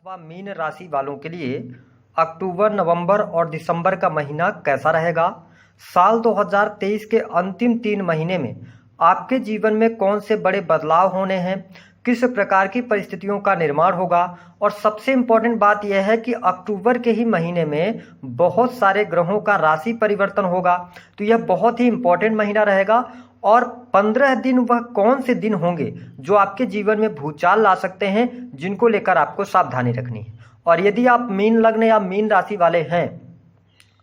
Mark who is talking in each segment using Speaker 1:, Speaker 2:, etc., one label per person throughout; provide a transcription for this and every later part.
Speaker 1: अथवा मीन राशि वालों के लिए अक्टूबर, नवंबर और दिसंबर का महीना कैसा रहेगा। साल 2023 के अंतिम 3 महीने में आपके जीवन में कौन से बड़े बदलाव होने हैं, किस प्रकार की परिस्थितियों का निर्माण होगा। और सबसे इम्पोर्टेंट बात यह है कि अक्टूबर के ही महीने में बहुत सारे ग्रहों का राशि परिवर्तन होगा, तो यह बहुत ही इम्पोर्टेंट महीना रहेगा। और 15 दिन वह कौन से दिन होंगे जो आपके जीवन में भूचाल ला सकते हैं, जिनको लेकर आपको सावधानी रखनी है। और यदि आप मीन लग्न या मीन राशि वाले हैं,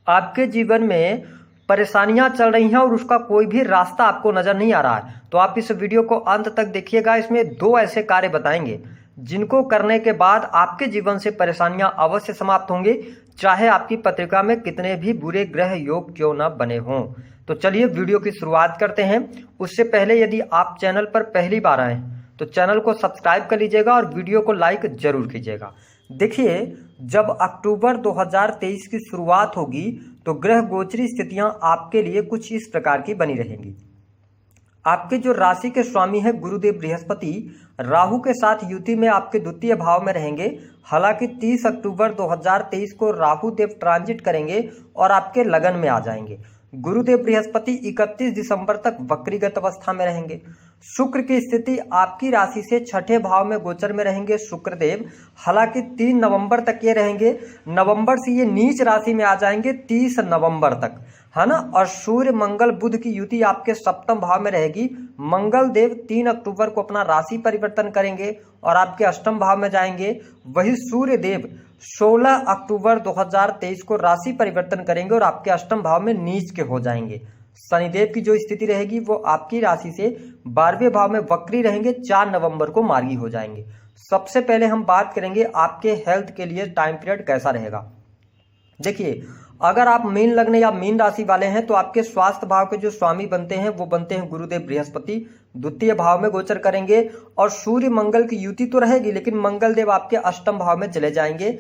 Speaker 1: आपके जीवन में परेशानियां चल रही हैं और उसका कोई भी रास्ता आपको नजर नहीं आ रहा है, तो आप इस वीडियो को अंत तक देखिएगा। इसमें 2 ऐसे कार्य बताएंगे जिनको करने के बाद आपके जीवन से परेशानियां अवश्य समाप्त होंगी, चाहे आपकी पत्रिका में कितने भी बुरे ग्रह योग क्यों न बने हों। तो चलिए वीडियो की शुरुआत करते हैं। उससे पहले यदि आप चैनल पर पहली बार आए तो चैनल को सब्सक्राइब कर लीजिएगा और वीडियो को लाइक जरूर कीजिएगा। देखिए, जब अक्टूबर 2023 की शुरुआत होगी तो ग्रह गोचरी स्थितियां आपके लिए कुछ इस प्रकार की बनी रहेंगी। आपके जो राशि के स्वामी है गुरुदेव बृहस्पति, राहु के साथ युति में आपके द्वितीय भाव में रहेंगे। हालांकि 30 अक्टूबर 2023 को राहु देव ट्रांजिट करेंगे और आपके लगन में आ जाएंगे। गुरुदेव बृहस्पति 31 दिसंबर तक वक्रीगत अवस्था में रहेंगे। शुक्र की स्थिति आपकी राशि से 6ठे भाव में गोचर में रहेंगे शुक्रदेव। हालांकि 3 नवंबर तक ये रहेंगे, नवंबर से ये नीच राशि में आ जाएंगे 30 नवंबर तक, है ना। और सूर्य मंगल बुध की युति आपके 7वें भाव में रहेगी। मंगल देव 3 अक्टूबर को अपना राशि परिवर्तन करेंगे और आपके 8वें भाव में जाएंगे। वही सूर्य देव 16 अक्टूबर 2023 को राशि परिवर्तन करेंगे और आपके 8वें भाव में नीच के हो जाएंगे। शनिदेव की जो स्थिति रहेगी वो आपकी राशि से 12वें भाव में वक्री रहेंगे, 4 नवंबर को मार्गी हो जाएंगे। सबसे पहले हम बात करेंगे आपके हेल्थ के लिए टाइम पीरियड कैसा रहेगा। देखिए, अगर आप मीन लग्न या मीन राशि वाले हैं तो आपके स्वास्थ्य भाव के जो स्वामी बनते हैं वो बनते हैं गुरुदेव बृहस्पति, द्वितीय भाव में गोचर करेंगे। और सूर्य मंगल की युति तो रहेगी, लेकिन मंगल देव आपके 8वें भाव में चले जाएंगे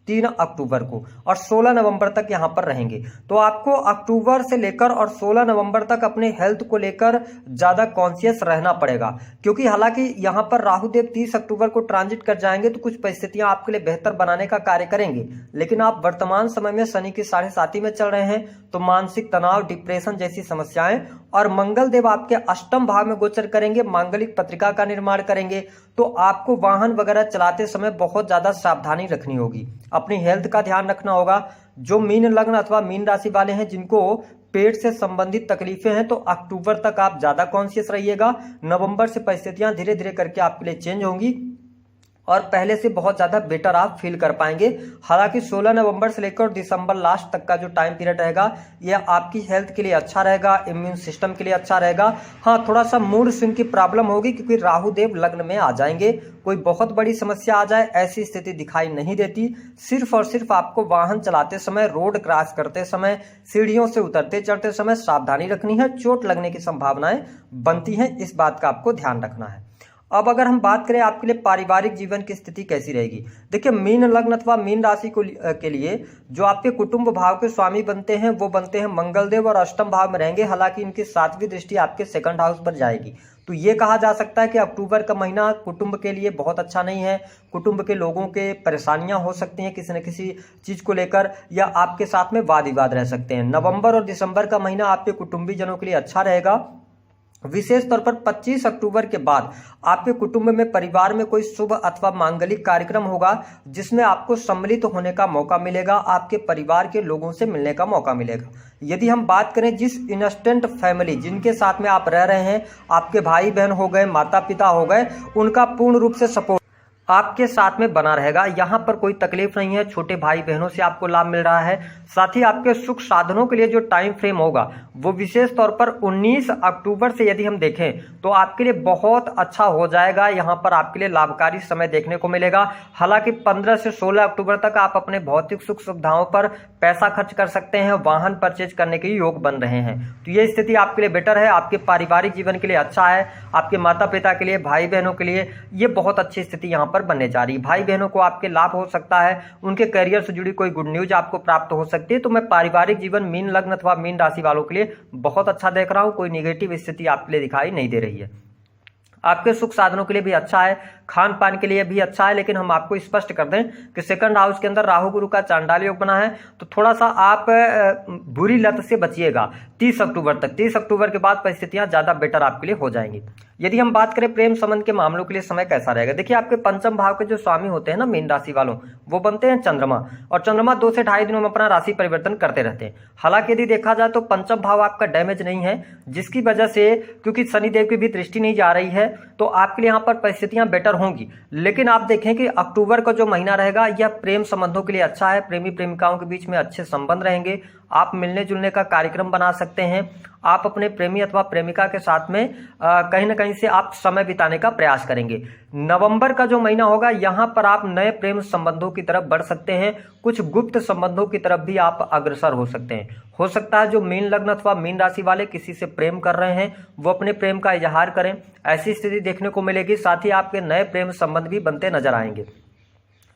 Speaker 1: 3 अक्टूबर को और 16 नवंबर तक यहां पर रहेंगे। तो आपको अक्टूबर से लेकर और 16 नवंबर तक अपने हेल्थ को लेकर ज्यादा कॉन्शियस रहना पड़ेगा, क्योंकि हालांकि यहां पर राहुदेव 30 अक्टूबर को ट्रांजिट कर जाएंगे तो कुछ परिस्थितियां आपके लिए बेहतर बनाने का कार्य करेंगे। लेकिन आप वर्तमान समय में शनि की 7.5 में चल रहे हैं, तो मानसिक तनाव, डिप्रेशन जैसी समस्याएं। और मंगल देव आपके 8वें भाव में गोचर करेंगे, मांगलिक पत्रिका का निर्माण करेंगे। तो आपको वाहन वगैरह चलाते समय बहुत ज्यादा सावधानी रखनी होगी, अपनी हेल्थ का ध्यान रखना होगा। जो मीन लग्न अथवा मीन राशि वाले हैं जिनको पेट से संबंधित तकलीफें हैं, तो अक्टूबर तक आप ज्यादा कॉन्शियस रहिएगा। नवंबर से परिस्थितियां धीरे धीरे करके आपके लिए चेंज होंगी और पहले से बहुत ज्यादा बेटर आप फील कर पाएंगे। हालांकि 16 नवंबर से लेकर दिसंबर लास्ट तक का जो टाइम पीरियड रहेगा यह आपकी हेल्थ के लिए अच्छा रहेगा, इम्यून सिस्टम के लिए अच्छा रहेगा। हाँ, थोड़ा सा मूड स्विंग की प्रॉब्लम होगी क्योंकि राहु देव लग्न में आ जाएंगे। कोई बहुत बड़ी समस्या आ जाए ऐसी स्थिति दिखाई नहीं देती। सिर्फ और सिर्फ आपको वाहन चलाते समय, रोड क्रॉस करते समय, सीढ़ियों से उतरते चढ़ते समय सावधानी रखनी है। चोट लगने की संभावनाएं बनती हैं, इस बात का आपको ध्यान रखना है। अब अगर हम बात करें आपके लिए पारिवारिक जीवन की स्थिति कैसी रहेगी। देखिए, मीन लग्न अथवा मीन राशि के लिए जो आपके कुटुंब भाव के स्वामी बनते हैं वो बनते हैं मंगल देव और 8वें भाव में रहेंगे। हालांकि इनकी 7वीं दृष्टि आपके 2nd हाउस पर जाएगी, तो ये कहा जा सकता है कि अक्टूबर का महीना कुटुंब के लिए बहुत अच्छा नहीं है। कुटुंब के लोगों के परेशानियां हो सकती हैं किसी न किसी चीज को लेकर, या आपके साथ में वाद विवाद रह सकते हैं। नवंबर और दिसंबर का महीना आपके कुटुंबीजनों के लिए अच्छा रहेगा। विशेष तौर पर 25 अक्टूबर के बाद आपके कुटुंब में, परिवार में कोई शुभ अथवा मांगलिक कार्यक्रम होगा जिसमें आपको सम्मिलित होने का मौका मिलेगा, आपके परिवार के लोगों से मिलने का मौका मिलेगा। यदि हम बात करें जिस इंस्टेंट फैमिली जिनके साथ में आप रह रहे हैं, आपके भाई बहन हो गए, माता पिता हो गए, उनका पूर्ण रूप से सपोर्ट आपके साथ में बना रहेगा। यहाँ पर कोई तकलीफ नहीं है, छोटे भाई बहनों से आपको लाभ मिल रहा है। साथ ही आपके सुख साधनों के लिए जो टाइम फ्रेम होगा वो विशेष तौर पर 19 अक्टूबर से यदि हम देखें तो आपके लिए बहुत अच्छा हो जाएगा। यहाँ पर आपके लिए लाभकारी समय देखने को मिलेगा। हालांकि 15 से 16 अक्टूबर तक आप अपने भौतिक सुख सुविधाओं पर पैसा खर्च कर सकते हैं, वाहन परचेज करने के योग बन रहे हैं, तो ये स्थिति आपके लिए बेटर है। आपके पारिवारिक जीवन के लिए अच्छा है, आपके माता पिता के लिए, भाई बहनों के लिए ये बहुत अच्छी स्थिति यहाँ पर बनने जा रही है। भाई बहनों को आपके लाभ हो सकता है, उनके करियर से जुड़ी कोई गुड न्यूज आपको प्राप्त हो सकती है। तो मैं पारिवारिक जीवन मीन लग्न अथवा मीन राशि वालों के लिए बहुत अच्छा देख रहा हूं, कोई निगेटिव स्थिति आपके लिए दिखाई नहीं दे रही है। आपके सुख साधनों के लिए भी अच्छा है। खान पान के लिए भी अच्छा है। लेकिन हम आपको स्पष्ट कर दें कि सेकंड हाउस के अंदर राहु गुरु का चांडाल योग बना है, तो थोड़ा सा आप बुरी लत से बचिएगा 30 अक्टूबर तक। 30 अक्टूबर के बाद परिस्थितियां ज्यादा बेटर आपके लिए हो जाएंगी। यदि हम बात करें प्रेम संबंध के मामलों के लिए समय कैसा रहेगा, देखिए आपके पंचम भाव के जो स्वामी होते हैं ना मीन राशि वालों, वो बनते हैं चंद्रमा, और चंद्रमा 2 से 2.5 दिनों में अपना राशि परिवर्तन करते रहते हैं। हालांकि यदि देखा जाए तो पंचम भाव आपका डैमेज नहीं है, जिसकी वजह से क्योंकि शनिदेव की भी दृष्टि नहीं जा रही है, तो आपके लिए यहाँ पर परिस्थितियां बेटर होंगी। लेकिन आप देखें कि अक्टूबर का जो महीना रहेगा यह प्रेम संबंधों के लिए अच्छा है। प्रेमी प्रेमिकाओं के बीच में अच्छे संबंध रहेंगे, आप मिलने जुलने का कार्यक्रम बना सकते हैं, आप अपने प्रेमी अथवा प्रेमिका के साथ में कहीं ना कहीं से आप समय बिताने का प्रयास करेंगे। नवंबर का जो महीना होगा यहाँ पर आप नए प्रेम संबंधों की तरफ बढ़ सकते हैं, कुछ गुप्त संबंधों की तरफ भी आप अग्रसर हो सकते हैं। हो सकता है जो मीन लग्न अथवा मीन राशि वाले किसी से प्रेम कर रहे हैं वो अपने प्रेम का इजहार करें, ऐसी स्थिति देखने को मिलेगी। साथ ही आपके नए प्रेम संबंध भी बनते नजर आएंगे,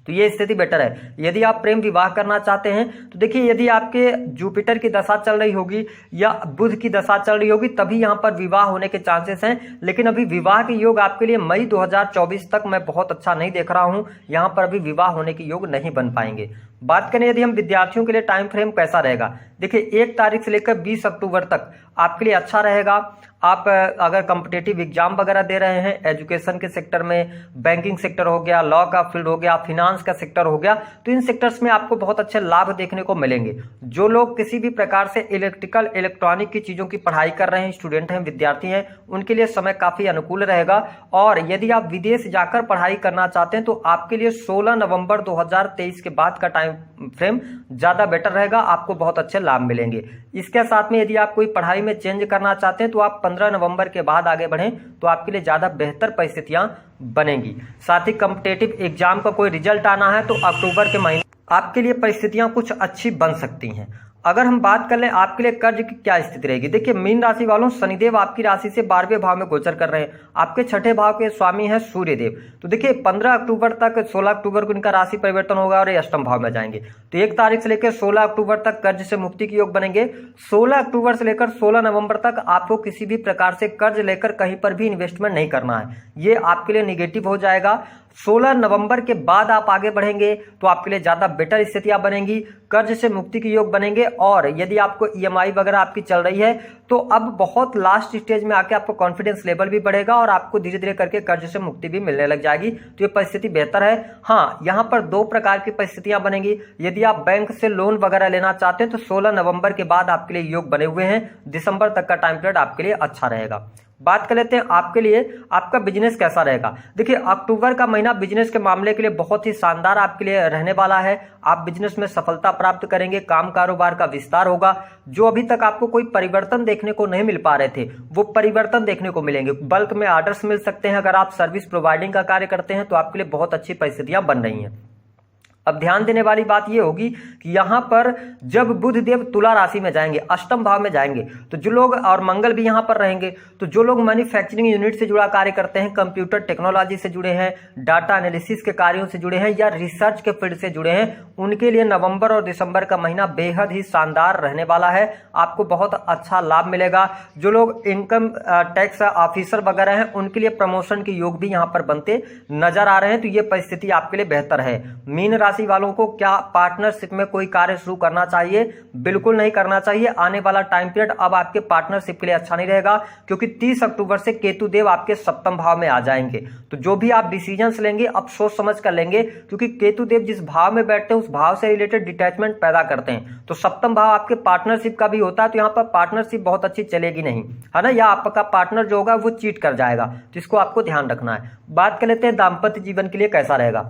Speaker 1: तो ये स्थिति बेटर है। यदि आप प्रेम विवाह करना चाहते हैं तो देखिए यदि आपके जुपिटर की दशा चल रही होगी या बुध की दशा चल रही होगी तभी यहाँ पर विवाह होने के चांसेस हैं। लेकिन अभी विवाह के योग आपके लिए मई 2024 तक मैं बहुत अच्छा नहीं देख रहा हूँ, यहाँ पर अभी विवाह होने के योग नहीं बन पाएंगे। बात करें यदि हम विद्यार्थियों के लिए टाइम फ्रेम कैसा रहेगा, देखिए 1 तारीख से लेकर 20 अक्टूबर तक आपके लिए अच्छा रहेगा। आप अगर कॉम्पिटिटिव एग्जाम वगैरह दे रहे हैं, एजुकेशन के सेक्टर में, बैंकिंग सेक्टर हो गया, लॉ का फील्ड हो गया, फिनांस का सेक्टर हो गया, तो इन सेक्टर्स में आपको बहुत अच्छे लाभ देखने को मिलेंगे। जो लोग किसी भी प्रकार से इलेक्ट्रिकल इलेक्ट्रॉनिक की चीजों की पढ़ाई कर रहे हैं, स्टूडेंट हैं, विद्यार्थी हैं, उनके लिए समय काफी अनुकूल रहेगा। और यदि आप विदेश जाकर पढ़ाई करना चाहते हैं तो आपके लिए 16 नवंबर 2023 के बाद का टाइम फ्रेम ज्यादा बेटर रहेगा, आपको बहुत अच्छे लाभ मिलेंगे। इसके साथ में यदि आप कोई पढ़ाई में चेंज करना चाहते हैं तो आप 15 नवंबर के बाद आगे बढ़ें तो आपके लिए ज्यादा बेहतर परिस्थितियां बनेंगी। साथ ही कॉम्पिटिटिव एग्जाम का कोई रिजल्ट आना है तो अक्टूबर के महीने आपके लिए परिस्थितियां कुछ अच्छी बन सकती हैं। अगर हम बात कर लें आपके लिए कर्ज की क्या स्थिति रहेगी, देखिए मीन राशि वालों शनिदेव आपकी राशि से 12वें भाव में गोचर कर रहे हैं, आपके 6ठे भाव के स्वामी हैं सूर्यदेव। तो देखिए 15 अक्टूबर तक 16 अक्टूबर को इनका राशि परिवर्तन होगा और ये अष्टम भाव में जाएंगे। तो 1 तारीख से लेकर 16 अक्टूबर तक कर्ज से मुक्ति के योग बनेंगे। 16 अक्टूबर से लेकर 16 नवंबर तक आपको किसी भी प्रकार से कर्ज लेकर कहीं पर भी इन्वेस्टमेंट नहीं करना है, ये आपके लिए निगेटिव हो जाएगा। 16 नवंबर के बाद आप आगे बढ़ेंगे तो आपके लिए ज्यादा बेटर स्थितियां बनेंगी, कर्ज से मुक्ति के योग बनेंगे। और यदि आपको ईएमआई वगैरह आपकी चल रही है तो अब बहुत लास्ट स्टेज में आके आपको कॉन्फिडेंस लेवल भी बढ़ेगा और आपको धीरे धीरे करके कर्ज से मुक्ति भी मिलने लग जाएगी, तो ये परिस्थिति बेहतर है। हाँ, यहाँ पर 2 प्रकार की परिस्थितियां बनेंगी। यदि आप बैंक से लोन वगैरह लेना चाहते हैं तो 16 नवंबर के बाद आपके लिए योग बने हुए हैं, दिसंबर तक का टाइम पीरियड आपके लिए अच्छा रहेगा। बात कर लेते हैं आपके लिए आपका बिजनेस कैसा रहेगा। देखिए अक्टूबर का महीना बिजनेस के मामले के लिए बहुत ही शानदार आपके लिए रहने वाला है। आप बिजनेस में सफलता प्राप्त करेंगे, काम कारोबार का विस्तार होगा। जो अभी तक आपको कोई परिवर्तन देखने को नहीं मिल पा रहे थे वो परिवर्तन देखने को मिलेंगे, बल्क में ऑर्डर्स मिल सकते हैं। अगर आप सर्विस प्रोवाइडिंग का कार्य करते हैं तो आपके लिए बहुत अच्छी परिस्थितियां बन रही हैं। अब ध्यान देने वाली बात यह होगी कि यहां पर जब बुध देव तुला राशि में जाएंगे, अष्टम भाव में जाएंगे, तो जो लोग, और मंगल भी यहां पर रहेंगे, तो जो लोग मैन्युफैक्चरिंग यूनिट से जुड़ा कार्य करते हैं, कंप्यूटर टेक्नोलॉजी से जुड़े हैं, डाटा एनालिसिस के कार्यों से जुड़े हैं या रिसर्च के फील्ड से जुड़े हैं, उनके लिए नवंबर और दिसंबर का महीना बेहद ही शानदार रहने वाला है। आपको बहुत अच्छा लाभ मिलेगा। जो लोग इनकम टैक्स ऑफिसर वगैरह हैं उनके लिए प्रमोशन के योग भी यहां पर बनते नजर आ रहे हैं, तो ये परिस्थिति आपके लिए बेहतर है। मीन राशि वालों को क्या पार्टनरशिप में कोई कार्य शुरू करना चाहिए? बिल्कुल नहीं करना चाहिए। आने वाला टाइम पीरियड अब आपके पार्टनरशिप के लिए अच्छा नहीं रहेगा, क्योंकि 30 अक्टूबर से केतु देव आपके सप्तम भाव में आ जाएंगे। तो जो भी आप डिसीजंस लेंगे अब सोच समझ कर लेंगे, क्योंकि केतु देव जिस भाव में बैठते हैं उस भाव से रिलेटेड डिटैचमेंट पैदा करते हैं। तो सप्तम भाव आपके पार्टनरशिप का भी होता है, तो यहाँ पर पार्टनरशिप बहुत अच्छी चलेगी नहीं, है ना, या आपका पार्टनर जो होगा वो चीट कर जाएगा, तो इसको आपको ध्यान रखना है। बात कर लेते हैं दाम्पत्य जीवन के लिए कैसा रहेगा।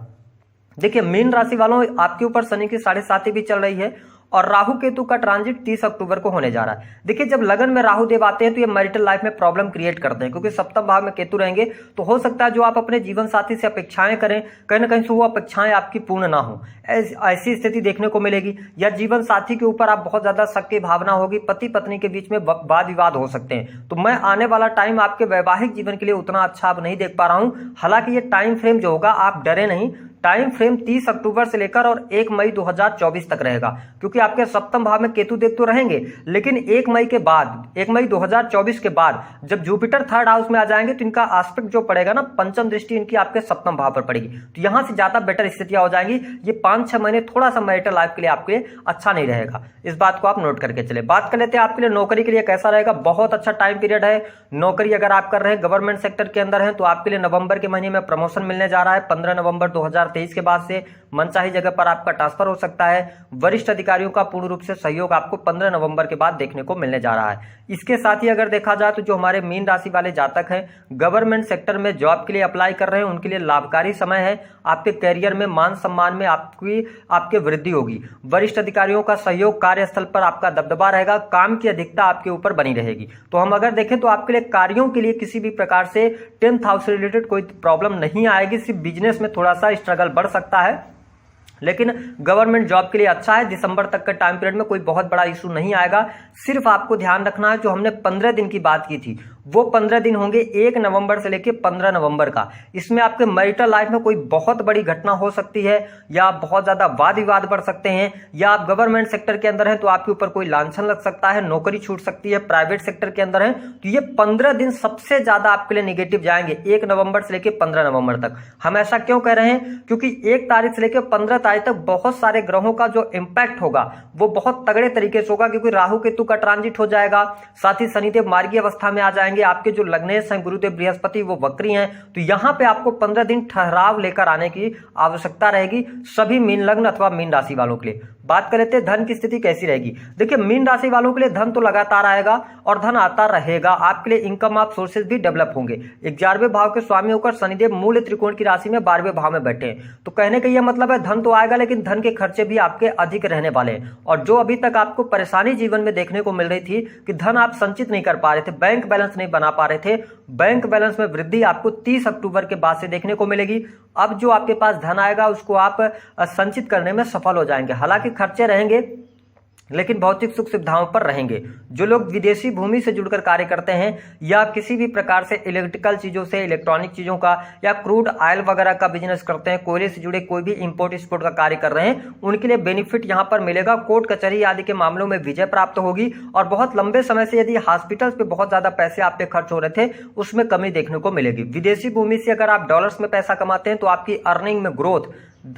Speaker 1: देखिए मीन राशि वालों आपके ऊपर शनि की 7.5 भी चल रही है और राहु केतु का ट्रांजिट 30 अक्टूबर को होने जा रहा है। देखिए जब लगन में राहु देव आते हैं तो ये मैरिटल लाइफ में प्रॉब्लम क्रिएट करते हैं, क्योंकि सप्तम भाव में केतु रहेंगे। तो हो सकता है जो आप अपने जीवन साथी से अपेक्षाएं करें, कहीं ना कहीं से वो अपेक्षाएं आपकी पूर्ण ना हो, ऐसी स्थिति देखने को मिलेगी। या जीवन साथी के ऊपर आप बहुत ज्यादा शक की भावना होगी, पति पत्नी के बीच में वाद विवाद हो सकते हैं। तो मैं आने वाला टाइम आपके वैवाहिक जीवन के लिए उतना अच्छा अब नहीं देख पा रहा हूं। हालांकि ये टाइम फ्रेम जो होगा, आप डरे नहीं, टाइम फ्रेम 30 अक्टूबर से लेकर और 1 मई 2024 तक रहेगा, क्योंकि आपके सप्तम भाव में केतु देव तो रहेंगे, लेकिन 1 मई के बाद 1 मई 2024 के बाद जब जुपिटर थर्ड हाउस में आ जाएंगे तो इनका एस्पेक्ट जो पड़ेगा ना, पंचम दृष्टि इनकी आपके सप्तम भाव पर पड़ेगी, तो यहां से ज्यादा बेटर स्थितियां हो जाएंगी। ये 5-6 महीने थोड़ा सा मैरिटल लाइफ के लिए आपके लिए अच्छा नहीं रहेगा, इस बात को आप नोट करके चले। बात कर लेते हैं आपके लिए नौकरी के लिए कैसा रहेगा। बहुत अच्छा टाइम पीरियड है। नौकरी अगर आप कर रहे हैं गवर्नमेंट सेक्टर के अंदर हैं तो आपके लिए नवंबर के महीने में प्रमोशन मिलने जा रहा है। 15 नवंबर 2023 के बाद से मनचाही जगह पर आपका ट्रांसफर हो सकता है। वरिष्ठ अधिकारियों का पूर्ण रूप से सहयोग आपको 15 नवंबर के बाद देखने को मिलने जा रहा है। इसके साथ ही अगर देखा जाए तो जो हमारे मीन राशि वाले जातक हैं, गवर्नमेंट सेक्टर में जॉब के लिए अप्लाई कर रहे हैं, उनके लिए लाभकारी समय है। आपके करियर में मान सम्मान में आपके वृद्धि होगी। वरिष्ठ अधिकारियों का सहयोग, कार्यस्थल पर आपका दबदबा रहेगा, काम की अधिकता आपके ऊपर बनी रहेगी। तो हम अगर देखें तो आपके लिए कार्यों के लिए किसी भी प्रकार से 10th हाउस से रिलेटेड कोई प्रॉब्लम नहीं आएगी। सिर्फ बिजनेस में थोड़ा सा स्ट्रगल बढ़ सकता है, लेकिन गवर्नमेंट जॉब के लिए अच्छा है। दिसंबर तक का टाइम पीरियड में कोई बहुत बड़ा इशू नहीं आएगा। सिर्फ आपको ध्यान रखना है, जो हमने 15 दिन की बात की थी वो 15 दिन होंगे 1 नवंबर से लेकर 15 नवंबर का। इसमें आपके मैरिटल लाइफ में कोई बहुत बड़ी घटना हो सकती है, या बहुत ज्यादा वाद विवाद बढ़ सकते हैं, या आप गवर्नमेंट सेक्टर के अंदर हैं तो आपके ऊपर कोई लांछन लग सकता है, नौकरी छूट सकती है। प्राइवेट सेक्टर के अंदर हैं तो ये 15 दिन सबसे ज्यादा आपके लिए निगेटिव जाएंगे, 1 नवंबर से लेकर 15 नवंबर तक। हम ऐसा क्यों कह रहे हैं? क्योंकि 1 तारीख से लेकर 15 तारीख तक बहुत सारे ग्रहों का जो इंपैक्ट होगा वो बहुत तगड़े तरीके से होगा, क्योंकि राहु केतु का ट्रांजिट हो जाएगा। साथ ही शनिदेव मार्गी अवस्था में आ जाएंगे। आपके जो लग्नेश हैं गुरुदेव बृहस्पति वो वक्री हैं, तो यहां पे आपको 15 दिन ठहराव लेकर आने की आवश्यकता रहेगी सभी मीन लग्न अथवा मीन राशि वालों के लिए। बात कर लेते हैं धन की स्थिति कैसी रहेगी। देखिए, मीन राशि वालों के लिए धन तो लगातार आएगा और धन आता रहेगा। आपके लिए इनकम ऑफ सोर्सेज भी डेवलप होंगे। 11वें भाव के स्वामी होकर शनिदेव मूल त्रिकोण की राशि में 12वें भाव में बैठे हैं, तो कहने का यह मतलब है धन तो आएगा, लेकिन धन के खर्चे भी आपके अधिक रहने वाले हैं। और जो अभी तक आपको परेशानी जीवन में देखने को मिल रही थी कि धन आप संचित नहीं कर पा रहे थे, बैंक बैलेंस नहीं बना पा रहे थे, बैंक बैलेंस में वृद्धि आपको 30 अक्टूबर के बाद से देखने को मिलेगी। अब जो आपके पास धन आएगा उसको आप संचित करने में सफल हो जाएंगे। हालांकि खर्चे रहेंगे, लेकिन भौतिक सुख सुविधाओं पर रहेंगे। जो लोग विदेशी भूमि से जुड़कर कार्य करते हैं, या किसी भी प्रकार से इलेक्ट्रिकल चीजों से, इलेक्ट्रॉनिक चीजों का, या क्रूड ऑयल वगैरह का बिजनेस करते हैं, कोयले से जुड़े कोई भी इंपोर्ट एक्सपोर्ट का कार्य कर रहे हैं, उनके लिए बेनिफिट यहां पर मिलेगा। कोर्ट कचहरी आदि के मामलों में विजय प्राप्त होगी। और बहुत लंबे समय से यदि हॉस्पिटल्स पे बहुत ज्यादा पैसे आप पे खर्च हो रहे थे, उसमें कमी देखने को मिलेगी। विदेशी भूमि से अगर आप डॉलर्स में पैसा कमाते हैं तो आपकी अर्निंग में ग्रोथ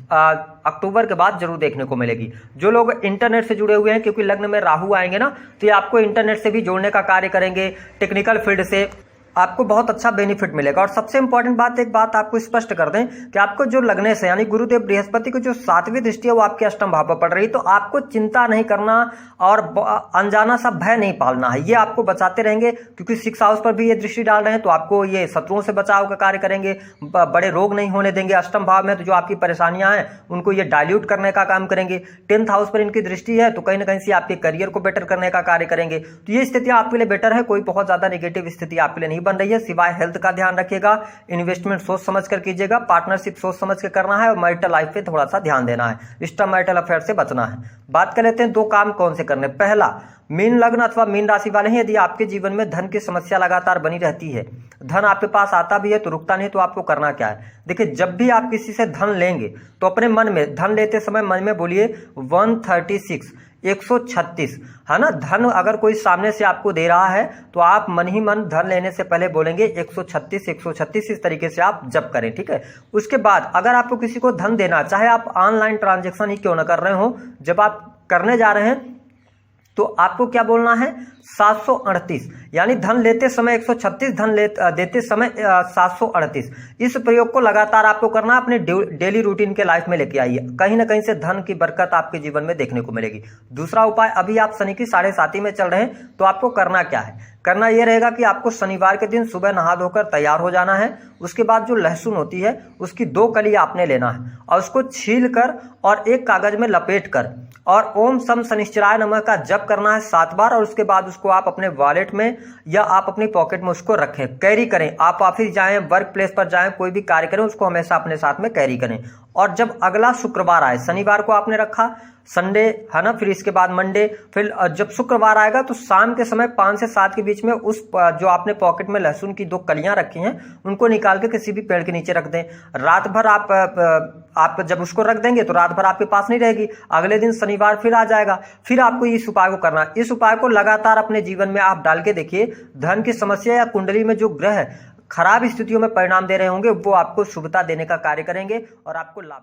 Speaker 1: अक्टूबर के बाद जरूर देखने को मिलेगी। जो लोग इंटरनेट से जुड़े हुए हैं, क्योंकि लग्न में राहु आएंगे ना, तो ये आपको इंटरनेट से भी जोड़ने का कार्य करेंगे। टेक्निकल फील्ड से आपको बहुत अच्छा बेनिफिट मिलेगा। और सबसे इंपॉर्टेंट बात, एक बात आपको स्पष्ट कर दें कि आपको जो लगने से, यानी गुरुदेव बृहस्पति को जो 7वीं दृष्टि है वो आपके अष्टम भाव पर पड़ रही है, तो आपको चिंता नहीं करना और अनजाना सा भय नहीं पालना है। ये आपको बचाते रहेंगे, क्योंकि 6 हाउस पर भी ये दृष्टि डाल रहे हैं, तो आपको ये शत्रुओं से बचाव का कार्य करेंगे, बड़े रोग नहीं होने देंगे। अष्टम भाव में तो जो आपकी परेशानियां हैं उनको ये डाइल्यूट करने का काम करेंगे। 10th हाउस पर इनकी दृष्टि है, तो कहीं ना कहीं से आपके करियर को बेटर करने का कार्य करेंगे। तो ये स्थितियां आपके लिए बेटर है, कोई बहुत ज्यादा नेगेटिव स्थिति आपके लिए नहीं बन रही है। सिवाय हेल्थ का ध्यान रखिएगा, इन्वेस्टमेंट सोच समझ कर कीजिएगा, पार्टनरशिप सोच समझ के करना है, और मैरिटल लाइफ पे थोड़ा सा ध्यान देना है, एक्स्ट्रा मैरिटल अफेयर से बचना है। बात कर लेते हैं 2 काम कौन से करने। पहला, मीन लग्न अथवा मीन राशि वाले हैं, यदि आपके जीवन में धन की समस्या लगातार बनी रहती है, धन आपके पास आता भी है तो रुकता नहीं, तो आपको करना क्या है। देखिए, जब भी आप किसी से धन लेंगे तो अपने मन में, धन लेते समय मन में बोलिए 136 136, है ना। धन अगर कोई सामने से आपको दे रहा है तो आप मन ही मन धन लेने से पहले बोलेंगे 136 136, इस तरीके से आप जप करें, ठीक है। उसके बाद अगर आपको किसी को धन देना, चाहे आप ऑनलाइन ट्रांजेक्शन ही क्यों ना कर रहे हो, जब आप करने जा रहे हैं तो आपको क्या बोलना है, 738, यानी धन लेते समय 136, धन देते समय 738। इस प्रयोग को लगातार आपको करना, अपने डेली रूटीन के लाइफ में लेके आइए, कहीं ना कहीं से धन की बरकत आपके जीवन में देखने को मिलेगी। दूसरा उपाय, अभी आप शनि की 7.5 में चल रहे हैं, तो आपको करना क्या है। करना यह रहेगा कि आपको शनिवार के दिन सुबह नहा धोकर तैयार हो जाना है। उसके बाद जो लहसुन होती है उसकी 2 कली आपने लेना है, और उसको छील कर और एक कागज में लपेट कर और ओम सम शनिश्चराय नमः का जप करना है 7 बार। और उसके बाद उसको आप अपने वॉलेट में या आप अपनी पॉकेट में उसको रखें, कैरी करें। आप ऑफिस जाएं, वर्क प्लेस पर जाएं, कोई भी कार्य करें, उसको हमेशा अपने साथ में कैरी करें। और जब अगला शुक्रवार आए, शनिवार को आपने रखा, संडे है ना, फिर इसके बाद मंडे, फिर जब शुक्रवार आएगा तो शाम के समय 5 से 7 के बीच में उस जो आपने पॉकेट में लहसुन की 2 कलियां रखी हैं उनको निकाल के किसी भी पेड़ के नीचे रख दें। रात भर आप जब उसको रख देंगे तो रात भर आपके पास नहीं रहेगी, अगले दिन शनिवार फिर आ जाएगा। फिर आपको इस उपाय को करना, इस उपाय को लगातार अपने जीवन में आप डाल के देखिए। धन की समस्या या कुंडली में जो ग्रह खराब स्थितियों में परिणाम दे रहे होंगे वो आपको शुभता देने का कार्य करेंगे और आपको लाभ